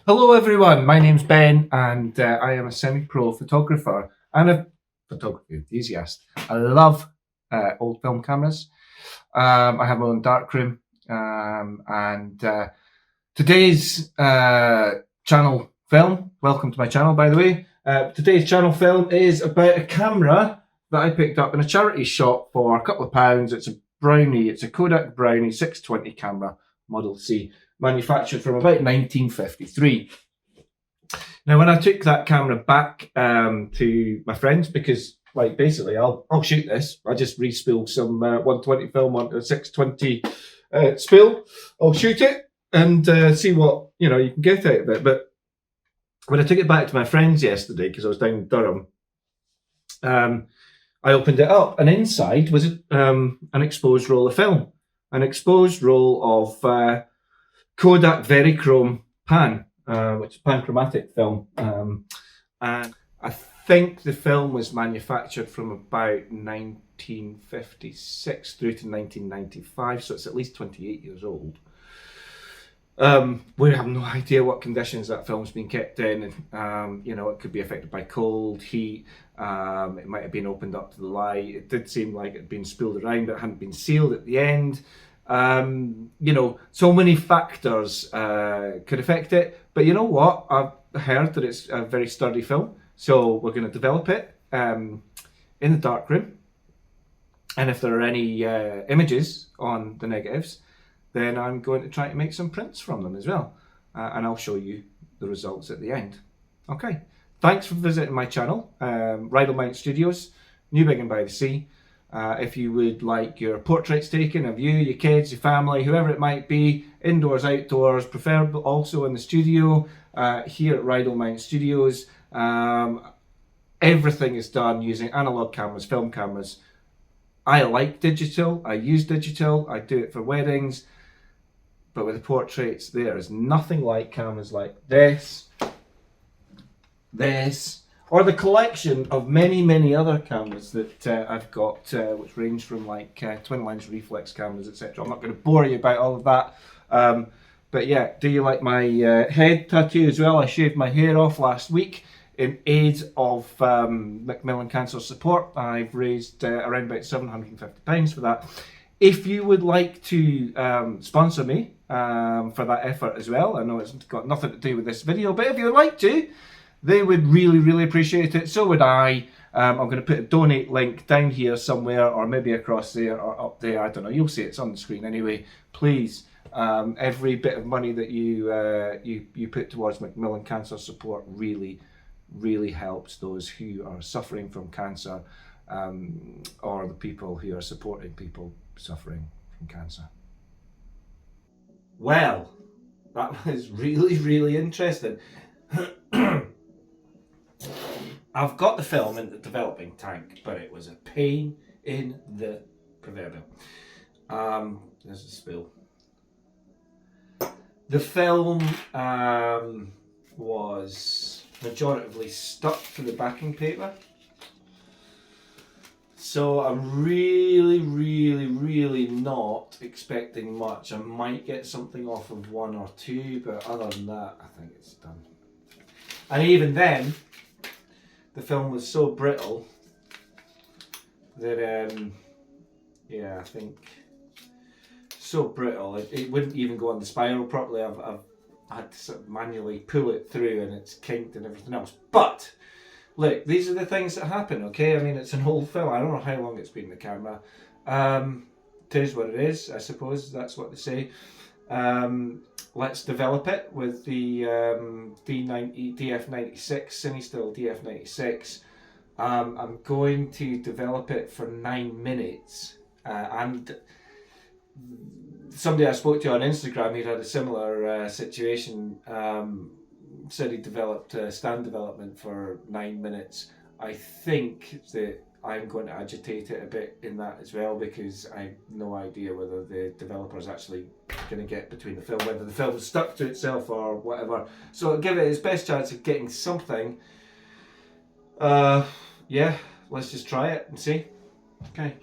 Hello everyone, my name's Ben and I am a semi-pro photographer and a photography enthusiast. I love old film cameras. I have my own darkroom and today's channel film, welcome to my channel by the way, today's channel film is about a camera that I picked up in a charity shop for a couple of pounds. It's a Brownie, it's a Kodak Brownie 620 camera, Model C, manufactured from about 1953. Now, when I took that camera back to my friends, because like basically I'll shoot this, I just re-spool some 120 film onto a 620 spool. I'll shoot it and see what you can get out of it. But when I took it back to my friends yesterday, because I was down in Durham, I opened it up, and inside was an exposed roll of film, an exposed roll of Kodak Verichrome Pan, which is panchromatic film. And I think the film was manufactured from about 1956 through to 1995, so it's at least 28 years old. We have no idea what conditions that film's been kept in. It could be affected by cold, heat. It might have been opened up to the light. It did seem like it had been spooled around, but it hadn't been sealed at the end. So many factors could affect it. But you know what? I've heard that it's a very sturdy film. So we're going to develop it in the darkroom. And if there are any images on the negatives, then I'm going to try to make some prints from them as well. And I'll show you the results at the end. Okay, thanks for visiting my channel, Rydal Mount Studios, Newbiggin by the Sea. If you would like your portraits taken of you, your kids, your family, whoever it might be, indoors, outdoors, preferably also in the studio, here at Rydal Mount Studios, everything is done using analog cameras, film cameras. I like digital, I use digital, I do it for weddings. But with the portraits, there is nothing like cameras like this, or the collection of many other cameras that I've got, which range from like twin lens reflex cameras, etc. I'm not going to bore you about all of that. But yeah, do you like my head tattoo as well? I shaved my hair off last week in aid of Macmillan Cancer Support. I've raised around about £750 for that. If you would like to sponsor me for that effort as well, I know it's got nothing to do with this video, but if you would like to, they would really appreciate it. So would I. I'm going to put a donate link down here somewhere, or maybe across there or up there. I don't know. You'll see it's on the screen anyway. Please, every bit of money that you put towards Macmillan Cancer Support really helps those who are suffering from cancer, or the people who are supporting people suffering from cancer. Well, that was really interesting. I've got the film in the developing tank, but it was a pain in the proverbial. There's a spill. The film was majoritively stuck to the backing paper. So I'm really not expecting much. I might get something off of one or two, but other than that, I think it's done. And even then, the film was so brittle that, yeah, I think so brittle it wouldn't even go on the spiral properly. I've had to sort of manually pull it through, and it's kinked and everything else. But look, these are the things that happen, okay? I mean, it's an old film. I don't know how long it's been in the camera. It is what it is, I suppose. That's what they say. Let's develop it with the DF96, Cinestill DF96. I'm going to develop it for 9 minutes. And somebody I spoke to on Instagram, he'd had a similar situation. Said he developed stand development for 9 minutes. I think that I'm going to agitate it a bit in that as well, because I have no idea whether the developer's actually going to get between the film, whether the film's stuck to itself or whatever. So I'll give it its best chance of getting something. Yeah, let's just try it and see. Okay.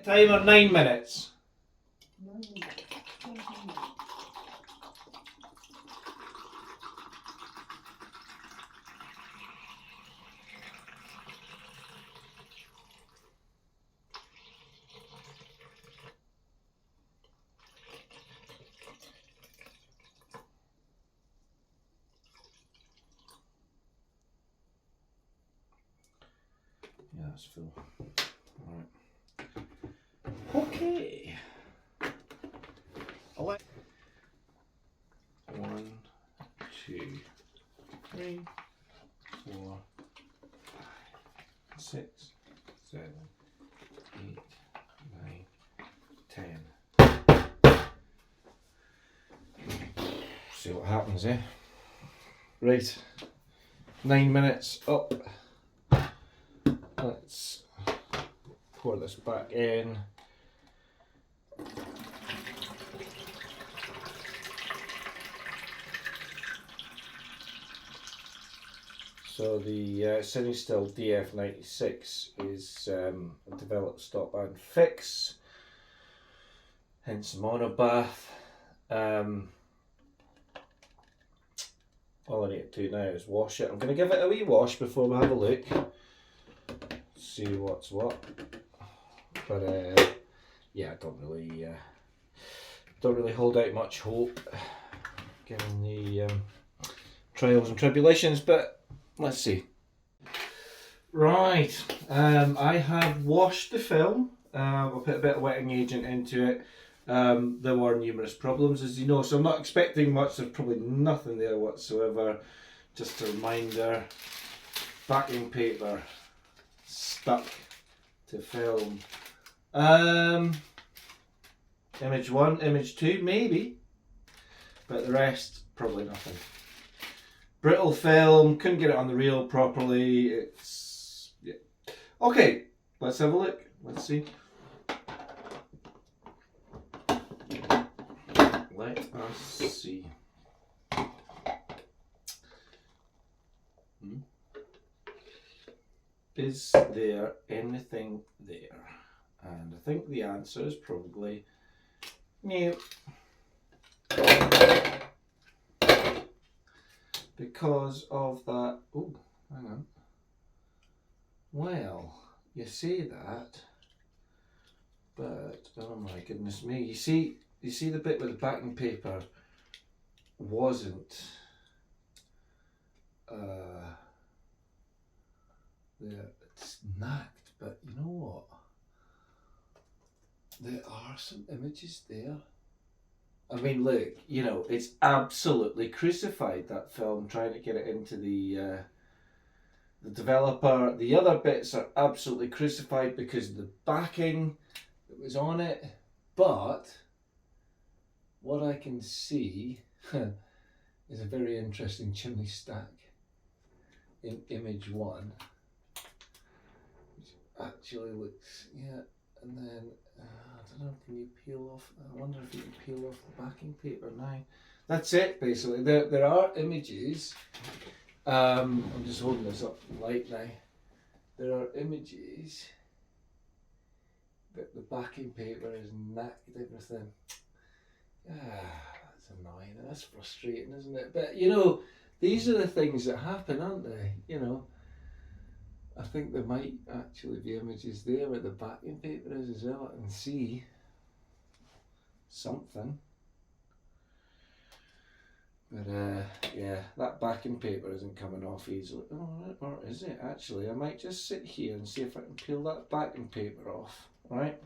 Timer 9 minutes. that's full. Alright. Okay. 1, 2, 3, 4, 5, 6, 7, 8, 9, 10. See what happens, eh? Right. 9 minutes up. Let's pour this back in. So the Cinestill DF96 is a developed stop and fix, hence Monobath. All I need to do now is wash it. I'm going to give it a wee wash before we have a look, see what's what. But yeah, I don't really hold out much hope given the trials and tribulations. But let's see. Right, I have washed the film. I'll put a bit of wetting agent into it. There were numerous problems, as you know, so I'm not expecting much. There's probably nothing there whatsoever. Just a reminder, backing paper stuck to film. Image 1, image 2 maybe, but the rest probably nothing. Brittle film, couldn't get it on the reel properly. It's, yeah. Okay, let's have a look. Let's see. Let us see. Is there anything there? And I think the answer is probably no. Because of that. Oh, hang on. Well, you say that, but oh my goodness me! You see the bit where the backing paper wasn't there. It's knacked, but you know what? There are some images there. I mean, look, you know, it's absolutely crucified, that film, trying to get it into the developer. The other bits are absolutely crucified because of the backing that was on it. But what I can see is a very interesting chimney stack in image 1, which actually looks, yeah, and then I don't know, can you peel off? I wonder if you can peel off the backing paper now. That's it, basically. There are images. I'm just holding this up to the light now. There are images, but the backing paper is knacked, everything. That's annoying. That's frustrating, isn't it? But you know, these are the things that happen, aren't they? You know, I think there might actually be images there where the backing paper is as well. I can see something. But yeah, that backing paper isn't coming off easily. Oh, or is it actually? I might just sit here and see if I can peel that backing paper off. Alright?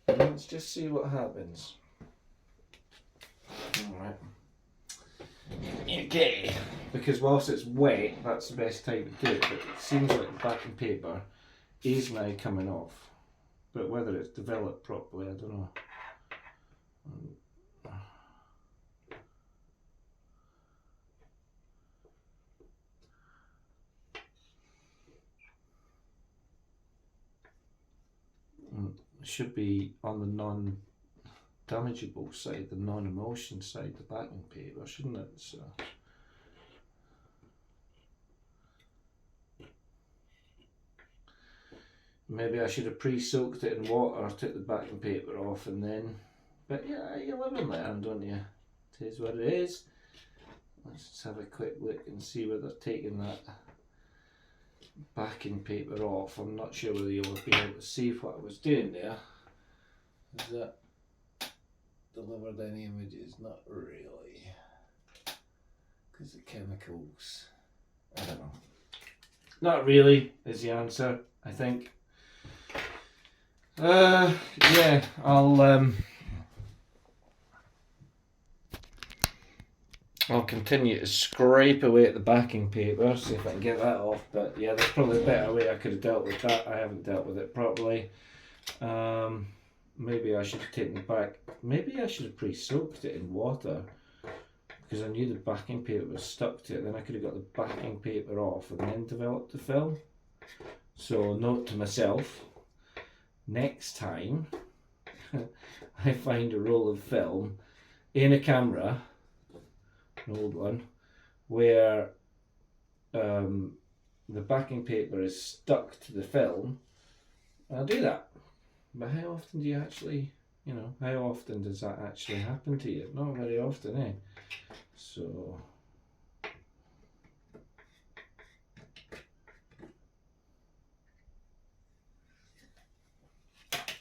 Let's just see what happens. Alright. Okay. Because whilst it's wet, that's the best time to do it, but it seems like the backing paper is now coming off. But whether it's developed properly, I don't know. It should be on the non-damageable side, the non-emulsion side, the backing paper, shouldn't it? So maybe I should have pre-soaked it in water, took the backing paper off, and then. But yeah, you live and learn, don't you? It is what it is. Let's just have a quick look and see whether they're taking that backing paper off. I'm not sure whether you'll be able to see what I was doing there. Has that delivered any images? Not really, because the chemicals, I don't know. Not really is the answer. I think. Yeah, I'll continue to scrape away at the backing paper, see if I can get that off. But yeah, there's probably a better way I could have dealt with that. I haven't dealt with it properly. Maybe I should have taken it back. Maybe I should have pre-soaked it in water, because I knew the backing paper was stuck to it. Then I could have got the backing paper off and then developed the film. So note to myself, next time I find a roll of film in a camera, an old one, where the backing paper is stuck to the film, I'll do that. But how often do you actually, how often does that actually happen to you? Not very often, eh? So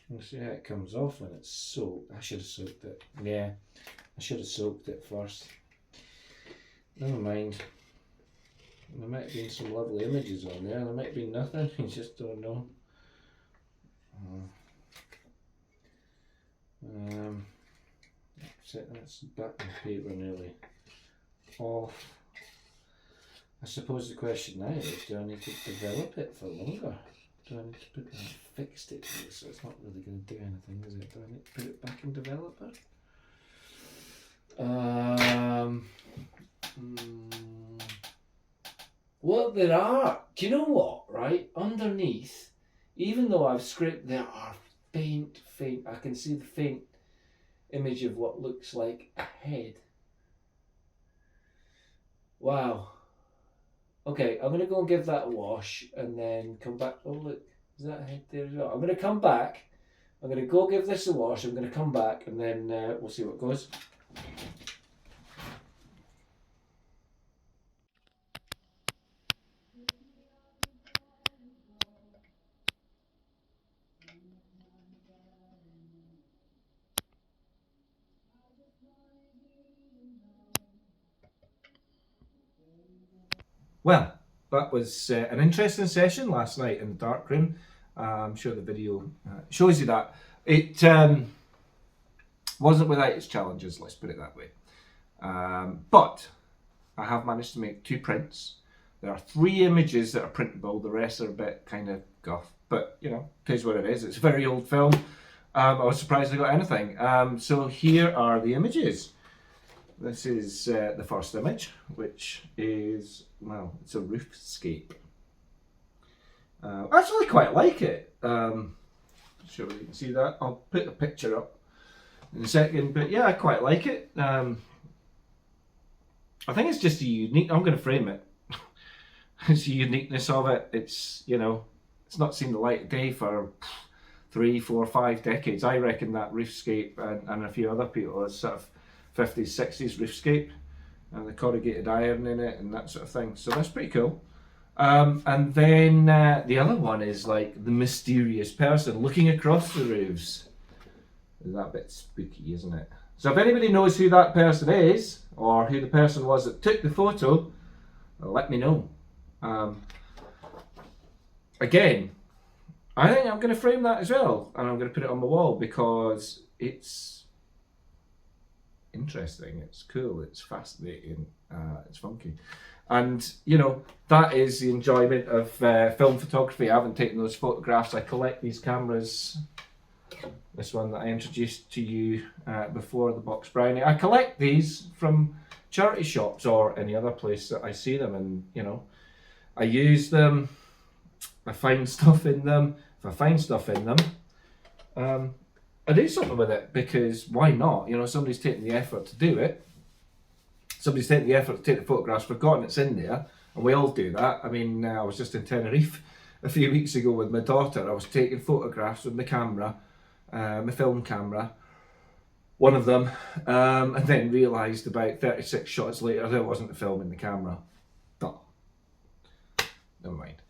we'll see how it comes off when it's soaked. I should have soaked it. Yeah, I should have soaked it first. Never mind. There might have been some lovely images on there. There might be nothing. You just don't know. That's backing paper nearly off. I suppose the question now is, do I need to develop it for longer? Do I need to put that fixed it here, so it's not really going to do anything, is it? Do I need to put it back in developer? Well, there are. Do you know what? Right underneath, even though I've scraped, there are faint. I can see the faint image of what looks like a head. Wow. Okay, I'm gonna go and give that a wash and then come back. Oh look, is that a head there as well? I'm gonna come back. I'm gonna go give this a wash. I'm gonna come back and then we'll see what goes. Well, that was an interesting session last night in the darkroom. I'm sure the video shows you that. It wasn't without its challenges, let's put it that way. But I have managed to make 2 prints. There are 3 images that are printable, the rest are a bit kind of guff. But, it is what it is. It's a very old film. I was surprised I got anything. So here are the images. This is the first image, which is, well, it's a roofscape. I actually quite like it. Sure you can see that. I'll put a picture up in a second, but yeah, I quite like it. I think it's just a unique, I'm going to frame it. It's the uniqueness of it. It's, it's not seen the light of day for 3, 4, 5 decades. I reckon that roofscape and a few other people is sort of 50s, 60s roofscape, and the corrugated iron in it and that sort of thing. So that's pretty cool. And then the other one is like the mysterious person looking across the roofs. That bit spooky, isn't it? So if anybody knows who that person is, or who the person was that took the photo, let me know. Again, I think I'm going to frame that as well, and I'm going to put it on my wall because it's interesting, it's cool, it's fascinating, it's funky. And that is the enjoyment of film photography. I haven't taken those photographs. I collect these cameras. This one that I introduced to you before, the box Brownie. I collect these from charity shops or any other place that I see them, and I use them. I find stuff in them. If I find stuff in them, I do something with it, because why not? Somebody's taken the effort to do it. Somebody's taken the effort to take the photographs, forgotten it's in there, and we all do that. I mean, I was just in Tenerife a few weeks ago with my daughter. I was taking photographs with my camera, my film camera, one of them, and then realised about 36 shots later there wasn't a film in the camera. But never mind.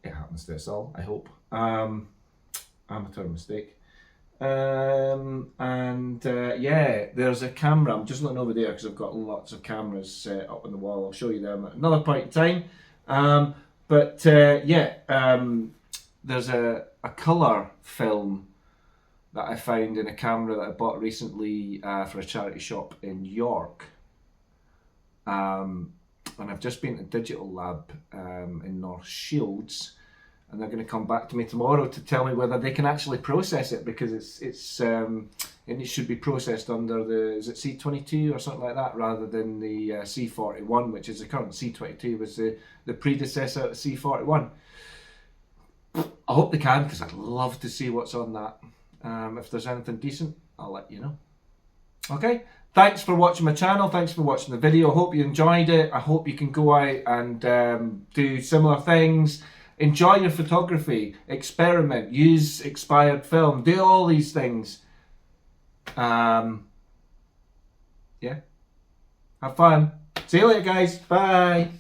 It happens to us all, I hope. Amateur mistake. Yeah, there's a camera. I'm just looking over there because I've got lots of cameras up on the wall. I'll show you them at another point in time. But yeah, there's a colour film that I found in a camera that I bought recently for a charity shop in York. And I've just been to Digital Lab in North Shields, and they're going to come back to me tomorrow to tell me whether they can actually process it, because it should be processed under the, is it C22 or something like that, rather than the C41, which is the current. C22 was the predecessor to C41. I hope they can, because I'd love to see what's on that. If there's anything decent, I'll let you know. Okay, thanks for watching my channel, thanks for watching the video. I hope you enjoyed it. I hope you can go out and do similar things. Enjoy your photography, experiment, use expired film, do all these things. Yeah, have fun. See you later, guys. Bye.